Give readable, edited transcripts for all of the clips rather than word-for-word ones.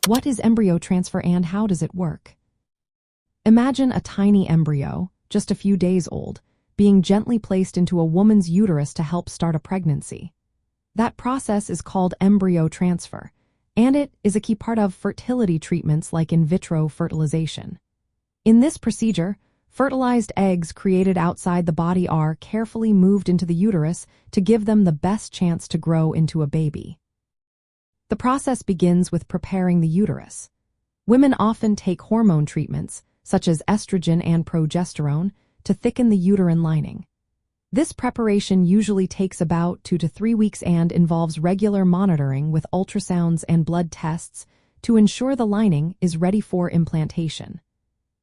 What is embryo transfer and how does it work? Imagine a tiny embryo, just a few days old, being gently placed into a woman's uterus to help start a pregnancy. That process is called embryo transfer, and it is a key part of fertility treatments like in vitro fertilization. In this procedure, fertilized eggs created outside the body are carefully moved into the uterus to give them the best chance to grow into a baby. The process begins with preparing the uterus. Women often take hormone treatments, such as estrogen and progesterone, to thicken the uterine lining. This preparation usually takes about 2 to 3 weeks and involves regular monitoring with ultrasounds and blood tests to ensure the lining is ready for implantation.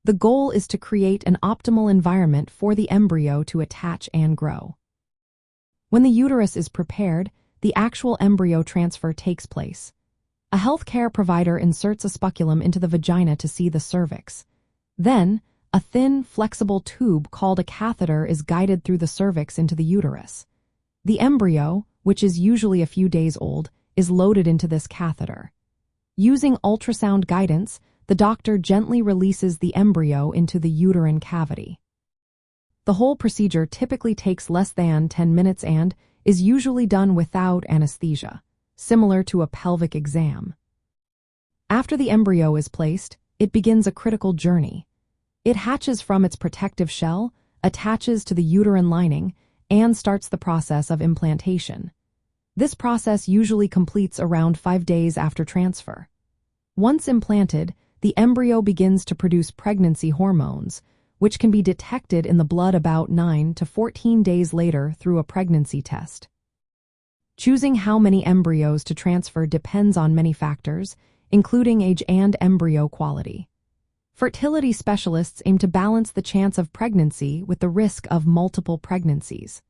The goal is to create an optimal environment for the embryo to attach and grow. When the uterus is prepared, the actual embryo transfer takes place. A healthcare provider inserts a speculum into the vagina to see the cervix. Then, a thin, flexible tube called a catheter is guided through the cervix into the uterus. The embryo, which is usually a few days old, is loaded into this catheter. Using ultrasound guidance, the doctor gently releases the embryo into the uterine cavity. The whole procedure typically takes less than 10 minutes and is usually done without anesthesia, similar to a pelvic exam. After the embryo is placed, it begins a critical journey. It hatches from its protective shell, attaches to the uterine lining, and starts the process of implantation. This process usually completes around 5 days after transfer. Once implanted, the embryo begins to produce pregnancy hormones, which can be detected in the blood about 9 to 14 days later through a pregnancy test. Choosing how many embryos to transfer depends on many factors, including age and embryo quality. Fertility specialists aim to balance the chance of pregnancy with the risk of multiple pregnancies.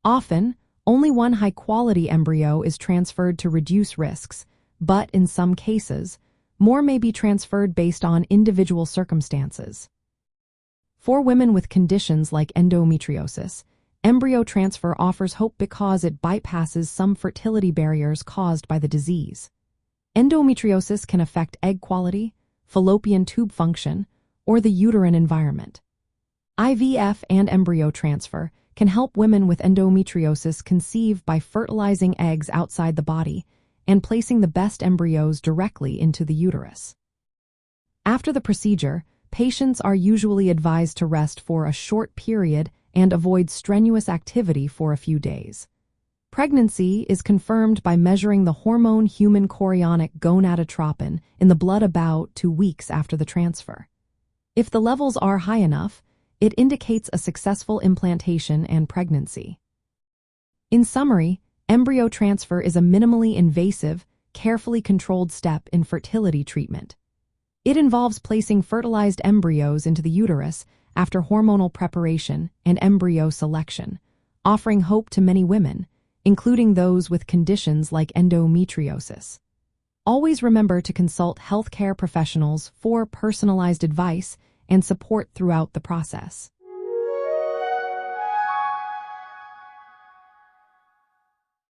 Often, only one high-quality embryo is transferred to reduce risks, but in some cases, more may be transferred based on individual circumstances. For women with conditions like endometriosis, embryo transfer offers hope because it bypasses some fertility barriers caused by the disease. Endometriosis can affect egg quality, fallopian tube function, or the uterine environment. IVF and embryo transfer can help women with endometriosis conceive by fertilizing eggs outside the body and placing the best embryos directly into the uterus. After the procedure, patients are usually advised to rest for a short period and avoid strenuous activity for a few days. Pregnancy is confirmed by measuring the hormone human chorionic gonadotropin in the blood about 2 weeks after the transfer. If the levels are high enough, it indicates a successful implantation and pregnancy. In summary, embryo transfer is a minimally invasive, carefully controlled step in fertility treatment. It involves placing fertilized embryos into the uterus after hormonal preparation and embryo selection, offering hope to many women, including those with conditions like endometriosis. Always remember to consult healthcare professionals for personalized advice and support throughout the process.